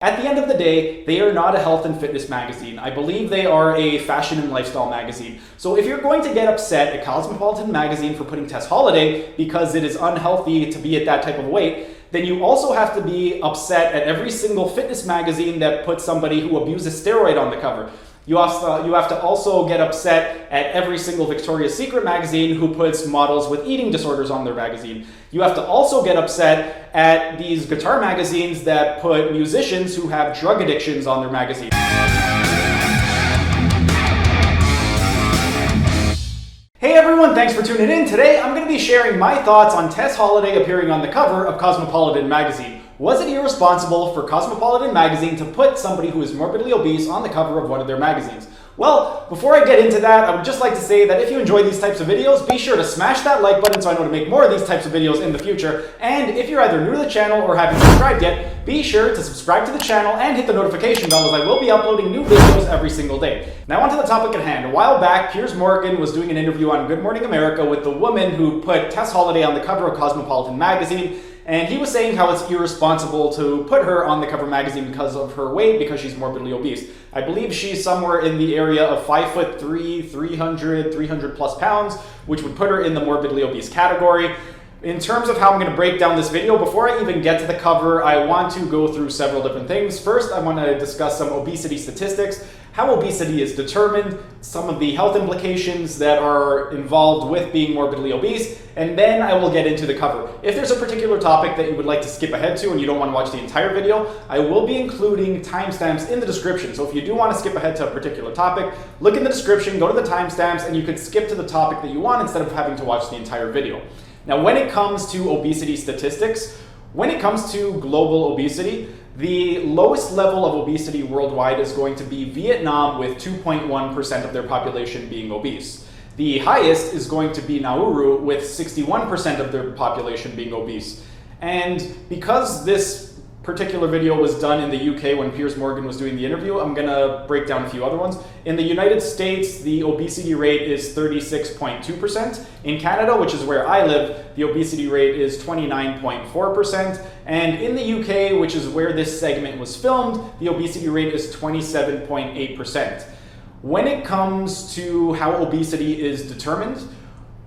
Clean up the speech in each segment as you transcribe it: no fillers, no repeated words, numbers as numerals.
At the end of the day, they are not a health and fitness magazine. I believe they are a fashion and lifestyle magazine. So if you're going to get upset at Cosmopolitan magazine for putting Tess Holliday because it is unhealthy to be at that type of weight, then you also have to be upset at every single fitness magazine that puts somebody who abuses steroid on the cover. You have to also get upset at every single Victoria's Secret magazine who puts models with eating disorders on their magazine. You have to also get upset at these guitar magazines that put musicians who have drug addictions on their magazine. Hey everyone, thanks for tuning in. Today I'm going to be sharing my thoughts on Tess Holliday appearing on the cover of Cosmopolitan magazine. Was it irresponsible for Cosmopolitan magazine to put somebody who is morbidly obese on the cover of one of their magazines? Well, before I get into that, I would just like to say that if you enjoy these types of videos, be sure to smash that like button so I know to make more of these types of videos in the future. And if you're either new to the channel or haven't subscribed yet, be sure to subscribe to the channel and hit the notification bell, as I will be uploading new videos every single day. Now onto the topic at hand. A while back, Piers Morgan was doing an interview on Good Morning America with the woman who put Tess Holliday on the cover of Cosmopolitan magazine. And he was saying how it's irresponsible to put her on the cover magazine because of her weight, because she's morbidly obese. I believe she's somewhere in the area of 5'3", 300 plus pounds, which would put her in the morbidly obese category. In terms of how I'm going to break down this video, before I even get to the cover, I want to go through several different things. First, I want to discuss some obesity statistics, how obesity is determined, some of the health implications that are involved with being morbidly obese, and then I will get into the cover. If there's a particular topic that you would like to skip ahead to and you don't want to watch the entire video, I will be including timestamps in the description. So if you do want to skip ahead to a particular topic, look in the description, go to the timestamps, and you can skip to the topic that you want instead of having to watch the entire video. Now, when it comes to obesity statistics, when it comes to global obesity, the lowest level of obesity worldwide is going to be Vietnam, with 2.1% of their population being obese. The highest is going to be Nauru, with 61% of their population being obese. And because this particular video was done in the UK when Piers Morgan was doing the interview, I'm going to break down a few other ones. In the United States, the obesity rate is 36.2%. In Canada, which is where I live, the obesity rate is 29.4%. And in the UK, which is where this segment was filmed, the obesity rate is 27.8%. When it comes to how obesity is determined,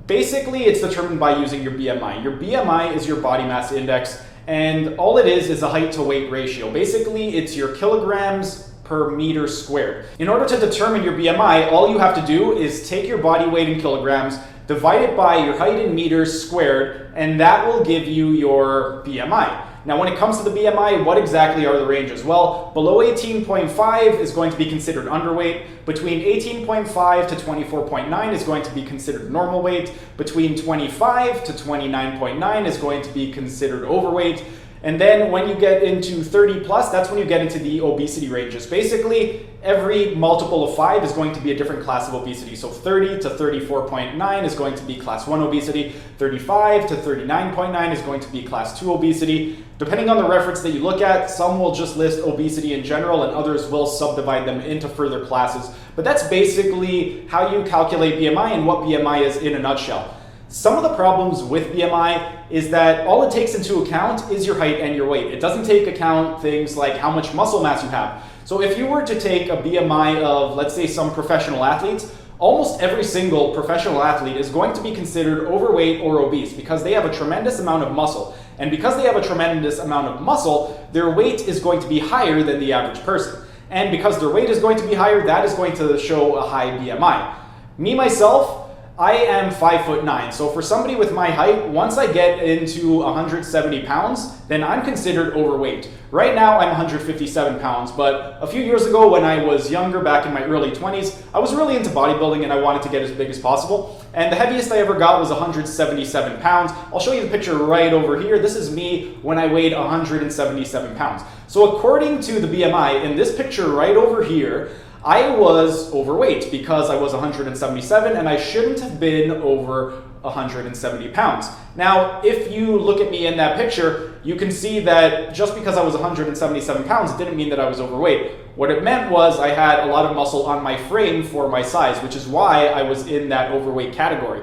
basically it's determined by using your BMI. Your BMI is your body mass index, and all it is a height to weight ratio. Basically, it's your kilograms per meter squared. In order to determine your BMI, all you have to do is take your body weight in kilograms, divide it by your height in meters squared, and that will give you your BMI. Now, when it comes to the BMI, what exactly are the ranges? Well, below 18.5 is going to be considered underweight. Between 18.5 to 24.9 is going to be considered normal weight. Between 25 to 29.9 is going to be considered overweight. And then when you get into 30 plus, that's when you get into the obesity ranges. Basically, every multiple of 5 is going to be a different class of obesity. So 30 to 34.9 is going to be class 1 obesity. 35 to 39.9 is going to be class 2 obesity. Depending on the reference that you look at, some will just list obesity in general and others will subdivide them into further classes. But that's basically how you calculate BMI and what BMI is in a nutshell. Some of the problems with BMI is that all it takes into account is your height and your weight. It doesn't take account things like how much muscle mass you have. So if you were to take a BMI of, let's say, some professional athletes, almost every single professional athlete is going to be considered overweight or obese because they have a tremendous amount of muscle. And because they have a tremendous amount of muscle, their weight is going to be higher than the average person. And because their weight is going to be higher, that is going to show a high BMI. Me, myself, I am 5'9", so for somebody with my height, once I get into 170 pounds, then I'm considered overweight. Right now, I'm 157 pounds, but a few years ago when I was younger, back in my early 20s, I was really into bodybuilding and I wanted to get as big as possible. And the heaviest I ever got was 177 pounds. I'll show you the picture right over here. This is me when I weighed 177 pounds. So according to the BMI, in this picture right over here, I was overweight because I was 177 and I shouldn't have been over 170 pounds. Now, if you look at me in that picture, you can see that just because I was 177 pounds, it didn't mean that I was overweight. What it meant was I had a lot of muscle on my frame for my size, which is why I was in that overweight category.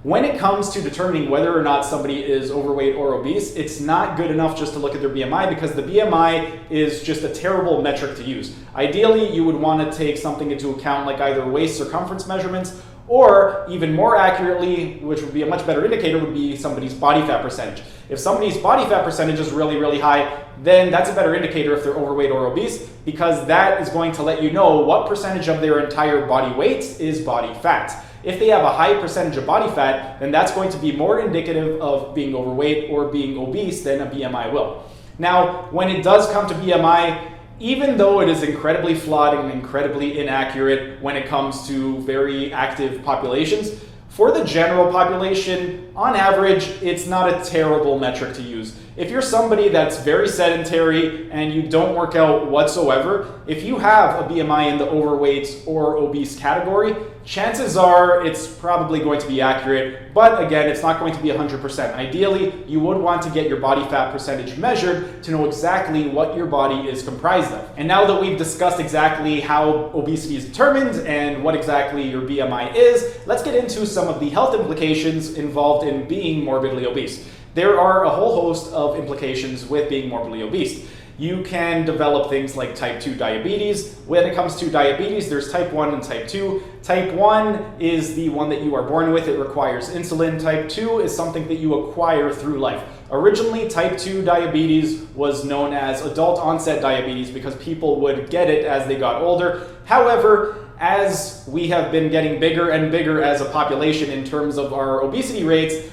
When it comes to determining whether or not somebody is overweight or obese, it's not good enough just to look at their BMI, because the BMI is just a terrible metric to use. Ideally, you would want to take something into account like either waist circumference measurements, or even more accurately, which would be a much better indicator, would be somebody's body fat percentage. If somebody's body fat percentage is really, really high, then that's a better indicator if they're overweight or obese, because that is going to let you know what percentage of their entire body weight is body fat. If they have a high percentage of body fat, then that's going to be more indicative of being overweight or being obese than a BMI will. Now, when it does come to BMI, even though it is incredibly flawed and incredibly inaccurate when it comes to very active populations, for the general population, on average, it's not a terrible metric to use. If you're somebody that's very sedentary and you don't work out whatsoever, if you have a BMI in the overweight or obese category, chances are it's probably going to be accurate, but again, it's not going to be 100%. Ideally, you would want to get your body fat percentage measured to know exactly what your body is comprised of. And now that we've discussed exactly how obesity is determined and what exactly your BMI is, let's get into some of the health implications involved in being morbidly obese. There are a whole host of implications with being morbidly obese. You can develop things like type 2 diabetes. When it comes to diabetes, there's type 1 and type 2. Type 1 is the one that you are born with. It requires insulin. Type 2 is something that you acquire through life. Originally, type 2 diabetes was known as adult onset diabetes because people would get it as they got older. However, as we have been getting bigger and bigger as a population in terms of our obesity rates,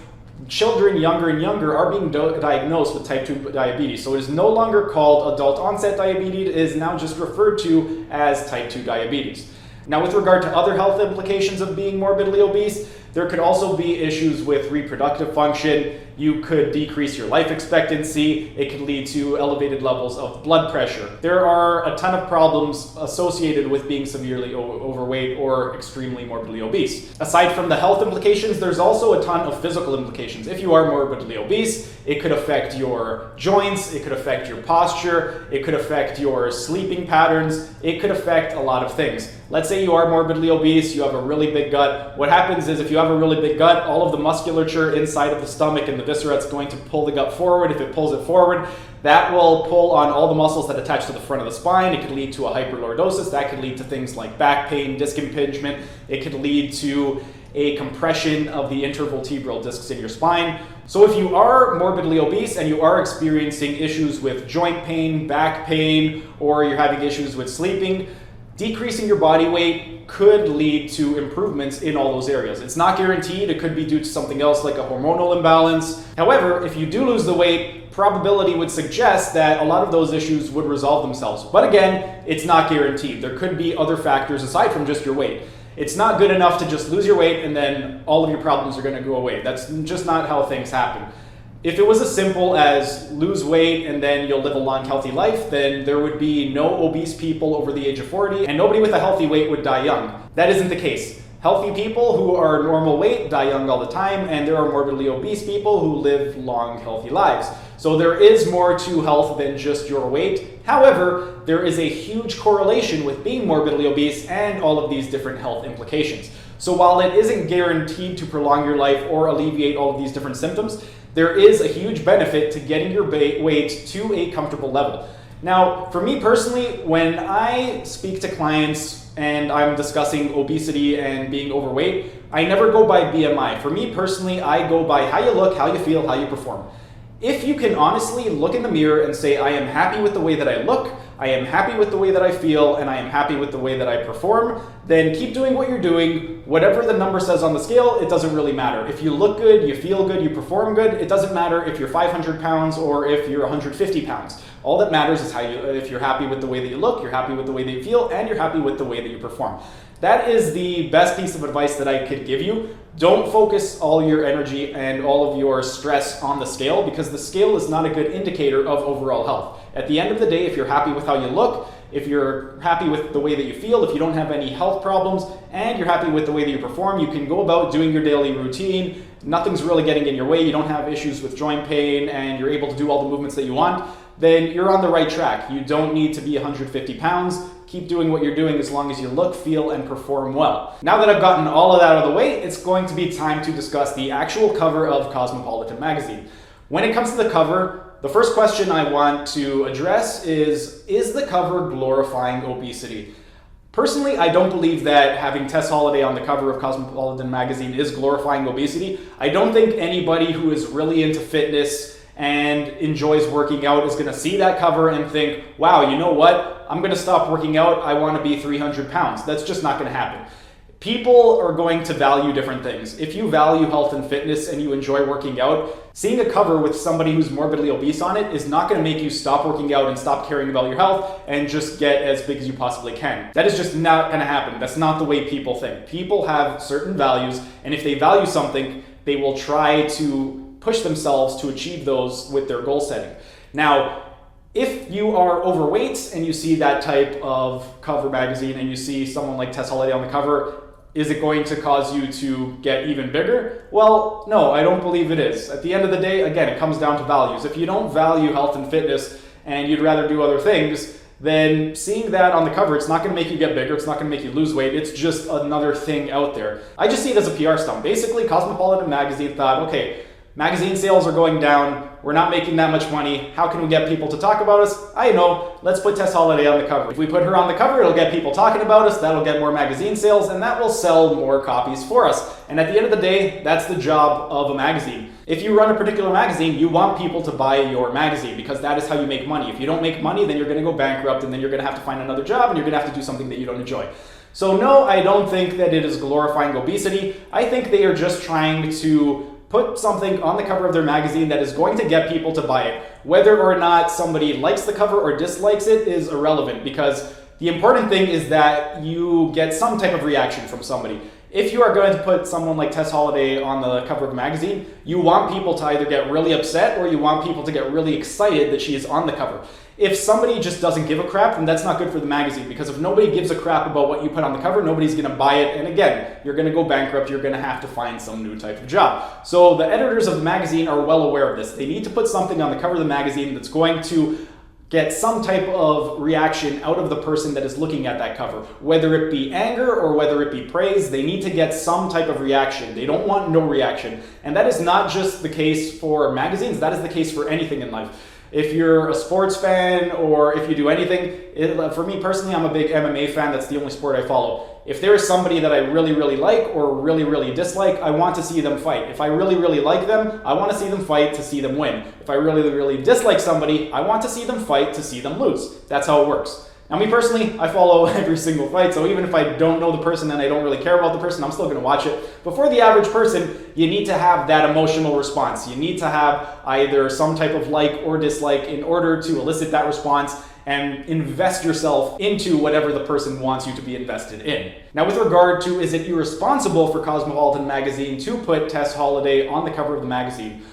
children younger and younger are being diagnosed with type 2 diabetes. So it is no longer called adult onset diabetes, it is now just referred to as type 2 diabetes. Now, with regard to other health implications of being morbidly obese, there could also be issues with reproductive function. You could decrease your life expectancy. It could lead to elevated levels of blood pressure. There are a ton of problems associated with being severely overweight or extremely morbidly obese. Aside from the health implications, there's also a ton of physical implications. If you are morbidly obese, it could affect your joints, it could affect your posture, it could affect your sleeping patterns, it could affect a lot of things. Let's say you are morbidly obese, you have a really big gut. What happens is if you have a really big gut, all of the musculature inside of the stomach and the viscera is going to pull the gut forward. If it pulls it forward, that will pull on all the muscles that attach to the front of the spine. It could lead to a hyperlordosis. That could lead to things like back pain, disc impingement. It could lead to a compression of the intervertebral discs in your spine. So if you are morbidly obese and you are experiencing issues with joint pain, back pain, or you're having issues with sleeping, decreasing your body weight could lead to improvements in all those areas. It's not guaranteed. It could be due to something else like a hormonal imbalance. However, if you do lose the weight, probability would suggest that a lot of those issues would resolve themselves. But again, it's not guaranteed. There could be other factors aside from just your weight. It's not good enough to just lose your weight and then all of your problems are going to go away. That's just not how things happen. If it was as simple as lose weight and then you'll live a long, healthy life, then there would be no obese people over the age of 40 and nobody with a healthy weight would die young. That isn't the case. Healthy people who are normal weight die young all the time, and there are morbidly obese people who live long, healthy lives. So there is more to health than just your weight. However, there is a huge correlation with being morbidly obese and all of these different health implications. So while it isn't guaranteed to prolong your life or alleviate all of these different symptoms, there is a huge benefit to getting your weight to a comfortable level. Now, for me personally, when I speak to clients and I'm discussing obesity and being overweight, I never go by BMI. For me personally, I go by how you look, how you feel, how you perform. If you can honestly look in the mirror and say, I am happy with the way that I look, I am happy with the way that I feel, and I am happy with the way that I perform, then keep doing what you're doing. Whatever the number says on the scale, it doesn't really matter. If you look good, you feel good, you perform good, it doesn't matter if you're 500 pounds or if you're 150 pounds. All that matters is if you're happy with the way that you look, you're happy with the way that you feel, and you're happy with the way that you perform. That is the best piece of advice that I could give you. Don't focus all your energy and all of your stress on the scale, because the scale is not a good indicator of overall health. At the end of the day, if you're happy with how you look, if you're happy with the way that you feel, if you don't have any health problems, and you're happy with the way that you perform, you can go about doing your daily routine. Nothing's really getting in your way. You don't have issues with joint pain, and you're able to do all the movements that you want. then you're on the right track. You don't need to be 150 pounds. Keep doing what you're doing as long as you look, feel, and perform well. Now that I've gotten all of that out of the way, it's going to be time to discuss the actual cover of Cosmopolitan magazine. When it comes to the cover, the first question I want to address is the cover glorifying obesity? Personally, I don't believe that having Tess Holliday on the cover of Cosmopolitan magazine is glorifying obesity. I don't think anybody who is really into fitness and enjoys working out is going to see that cover and think, wow, you know what? I'm going to stop working out. I want to be 300 pounds. That's just not going to happen. People are going to value different things. If you value health and fitness and you enjoy working out, seeing a cover with somebody who's morbidly obese on it is not going to make you stop working out and stop caring about your health and just get as big as you possibly can. That is just not going to happen. That's not the way people think. People have certain values, and if they value something, they will try to push themselves to achieve those with their goal setting. Now, if you are overweight and you see that type of cover magazine and you see someone like Tess Holliday on the cover, is it going to cause you to get even bigger? Well, no, I don't believe it is. At the end of the day, again, it comes down to values. If you don't value health and fitness and you'd rather do other things, then seeing that on the cover, it's not going to make you get bigger. It's not going to make you lose weight. It's just another thing out there. I just see it as a PR stunt. Basically, Cosmopolitan magazine thought, okay, magazine sales are going down. We're not making that much money. How can we get people to talk about us? I know. Let's put Tess Holliday on the cover. If we put her on the cover, it'll get people talking about us. That'll get more magazine sales, and that will sell more copies for us. And at the end of the day, that's the job of a magazine. If you run a particular magazine, you want people to buy your magazine because that is how you make money. If you don't make money, then you're going to go bankrupt, and then you're going to have to find another job, and you're going to have to do something that you don't enjoy. So no, I don't think that it is glorifying obesity. I think they are just trying to put something on the cover of their magazine that is going to get people to buy it. Whether or not somebody likes the cover or dislikes it is irrelevant, because the important thing is that you get some type of reaction from somebody. If you are going to put someone like Tess Holliday on the cover of a magazine, you want people to either get really upset or you want people to get really excited that she is on the cover. If somebody just doesn't give a crap, then that's not good for the magazine, because if nobody gives a crap about what you put on the cover, nobody's going to buy it, and again, you're going to go bankrupt, you're going to have to find some new type of job. So the editors of the magazine are well aware of this. They need to put something on the cover of the magazine that's going to get some type of reaction out of the person that is looking at that cover. Whether it be anger or whether it be praise, they need to get some type of reaction. They don't want no reaction. And that is not just the case for magazines, that is the case for anything in life. If you're a sports fan or if you do anything, for me personally, I'm a big MMA fan. That's the only sport I follow. If there is somebody that I really, really like or really, really dislike, I want to see them fight. If I really, really like them, I want to see them fight to see them win. If I really, really dislike somebody, I want to see them fight to see them lose. That's how it works. Now, me personally, I follow every single fight, so even if I don't know the person and I don't really care about the person, I'm still going to watch it. But for the average person, you need to have that emotional response. You need to have either some type of like or dislike in order to elicit that response and invest yourself into whatever the person wants you to be invested in. Now, with regard to is it irresponsible for Cosmopolitan magazine to put Tess Holliday on the cover of the magazine?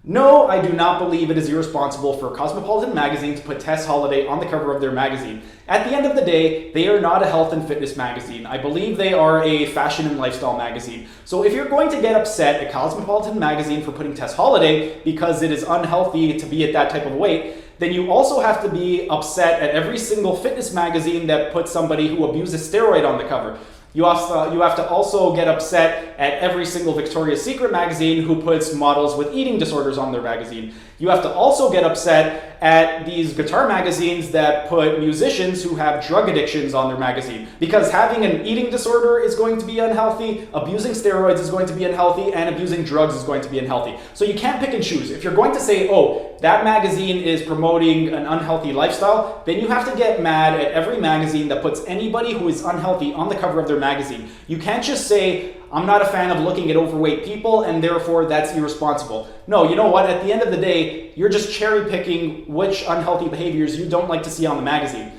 No, I do not believe it is irresponsible for Cosmopolitan magazine to put Tess Holliday on the cover of their magazine. At the end of the day, they are not a health and fitness magazine. I believe they are a fashion and lifestyle magazine. So if you're going to get upset at Cosmopolitan magazine for putting Tess Holliday because it is unhealthy to be at that type of weight, then you also have to be upset at every single fitness magazine that puts somebody who abuses steroid on the cover. You have to also get upset at every single Victoria's Secret magazine who puts models with eating disorders on their magazine. You have to also get upset at these guitar magazines that put musicians who have drug addictions on their magazine. Because having an eating disorder is going to be unhealthy, abusing steroids is going to be unhealthy, and abusing drugs is going to be unhealthy. So you can't pick and choose. If you're going to say, oh, that magazine is promoting an unhealthy lifestyle, then you have to get mad at every magazine that puts anybody who is unhealthy on the cover of their magazine. You can't just say, I'm not a fan of looking at overweight people and therefore that's irresponsible. No, you know what? At the end of the day, you're just cherry picking which unhealthy behaviors you don't like to see on the magazine.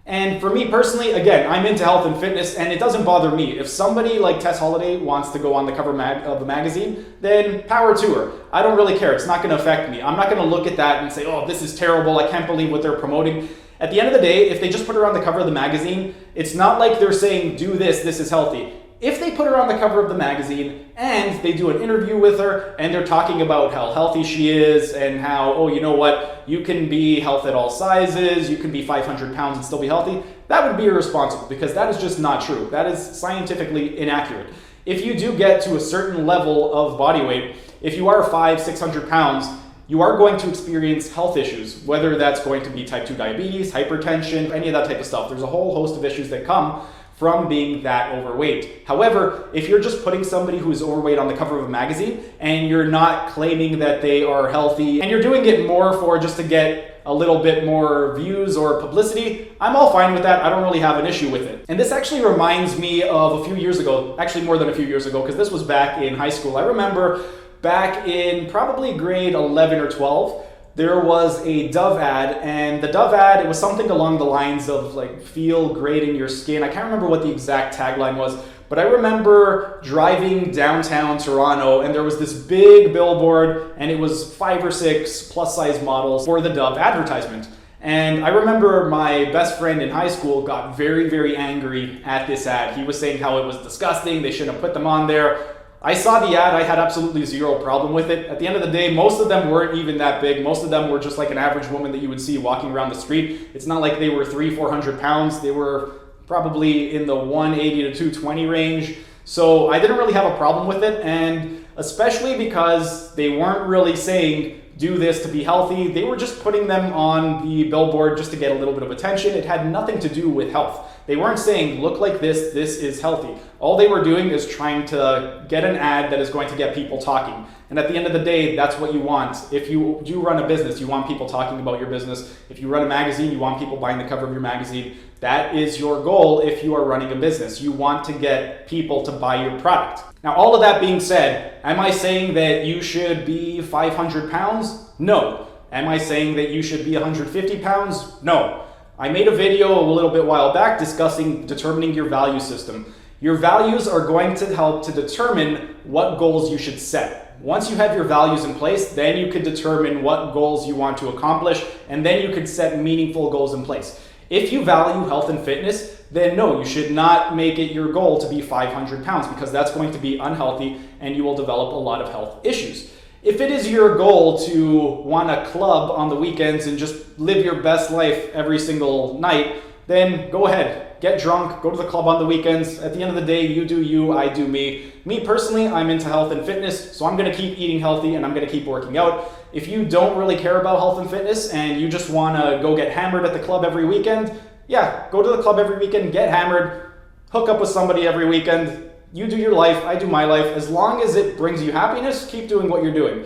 And for me personally, again, I'm into health and fitness and it doesn't bother me. If somebody like Tess Holliday wants to go on the cover of the magazine, then power to her. I don't really care. It's not going to affect me. I'm not going to look at that and say, oh, this is terrible. I can't believe what they're promoting. At the end of the day, if they just put her on the cover of the magazine, it's not like they're saying, do this, this is healthy. If they put her on the cover of the magazine and they do an interview with her and they're talking about how healthy she is and how, oh, you know what, you can be healthy at all sizes, you can be 500 pounds and still be healthy, that would be irresponsible, because that is just not true. That is scientifically inaccurate. If you do get to a certain level of body weight, if you are 500-600 pounds, you are going to experience health issues, whether that's going to be type 2 diabetes, hypertension, any of that type of stuff. There's a whole host of issues that come from being that overweight. However, if you're just putting somebody who is overweight on the cover of a magazine and you're not claiming that they are healthy and you're doing it more for just to get a little bit more views or publicity, I'm all fine with that. I don't really have an issue with it. And this actually reminds me of a few years ago, actually more than a few years ago, because this was back in high school. I remember back in probably grade 11 or 12, there was a Dove ad, and the Dove ad, it was something along the lines of like, feel great in your skin. I can't remember what the exact tagline was, but I remember driving downtown Toronto and there was this big billboard and it was 5 or 6 plus size models for the Dove advertisement. And I remember my best friend in high school got very, very angry at this ad. He was saying how it was disgusting, they shouldn't have put them on there. I saw the ad, I had absolutely zero problem with it. At the end of the day, most of them weren't even that big. Most of them were just like an average woman that you would see walking around the street. It's not like they were 300-400 pounds. They were probably in the 180 to 220 range. So I didn't really have a problem with it. And especially because they weren't really saying, do this to be healthy. They were just putting them on the billboard just to get a little bit of attention. It had nothing to do with health. They weren't saying, look like this is healthy. All they were doing is trying to get an ad that is going to get people talking. And at the end of the day, that's what you want. If you do run a business, you want people talking about your business. If you run a magazine, you want people buying the cover of your magazine. That is your goal if you are running a business. You want to get people to buy your product. Now, all of that being said, am I saying that you should be 500 pounds? No. Am I saying that you should be 150 pounds? No. I made a video a little bit while back discussing determining your value system. Your values are going to help to determine what goals you should set. Once you have your values in place, then you can determine what goals you want to accomplish, and then you can set meaningful goals in place. If you value health and fitness, then no, you should not make it your goal to be 500 pounds, because that's going to be unhealthy and you will develop a lot of health issues. If it is your goal to want a club on the weekends and just live your best life every single night, then go ahead, get drunk, go to the club on the weekends. At the end of the day, you do you, I do me. Me personally, I'm into health and fitness, so I'm gonna keep eating healthy and I'm gonna keep working out. If you don't really care about health and fitness and you just wanna go get hammered at the club every weekend, yeah, go to the club every weekend, get hammered, hook up with somebody every weekend. You do your life, I do my life. As long as it brings you happiness, keep doing what you're doing.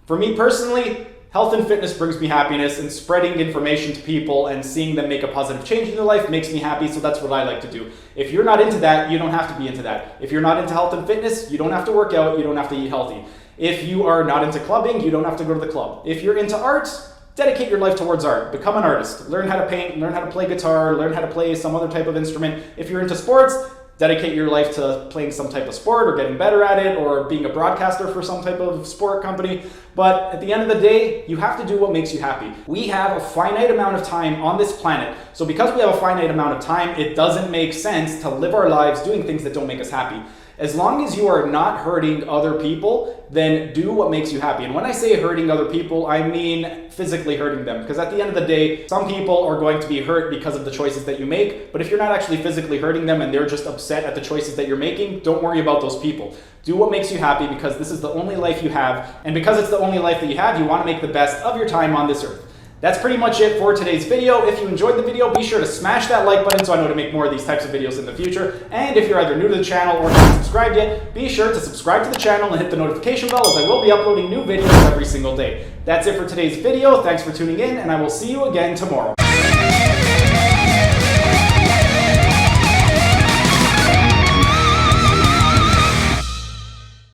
For me personally, health and fitness brings me happiness, and spreading information to people and seeing them make a positive change in their life makes me happy, so that's what I like to do. If you're not into that, you don't have to be into that. If you're not into health and fitness, you don't have to work out, you don't have to eat healthy. If you are not into clubbing, you don't have to go to the club. If you're into art, dedicate your life towards art. Become an artist. Learn how to paint, learn how to play guitar, learn how to play some other type of instrument. If you're into sports, dedicate your life to playing some type of sport or getting better at it or being a broadcaster for some type of sport company. But at the end of the day, you have to do what makes you happy. We have a finite amount of time on this planet. So because we have a finite amount of time, it doesn't make sense to live our lives doing things that don't make us happy. As long as you are not hurting other people, then do what makes you happy. And when I say hurting other people, I mean physically hurting them. Because at the end of the day, some people are going to be hurt because of the choices that you make. But if you're not actually physically hurting them and they're just upset at the choices that you're making, don't worry about those people. Do what makes you happy, because this is the only life you have. And because it's the only life that you have, you want to make the best of your time on this earth. That's pretty much it for today's video. If you enjoyed the video, be sure to smash that like button so I know to make more of these types of videos in the future. And if you're either new to the channel or not subscribed yet, be sure to subscribe to the channel and hit the notification bell, as I will be uploading new videos every single day. That's it for today's video. Thanks for tuning in, and I will see you again tomorrow.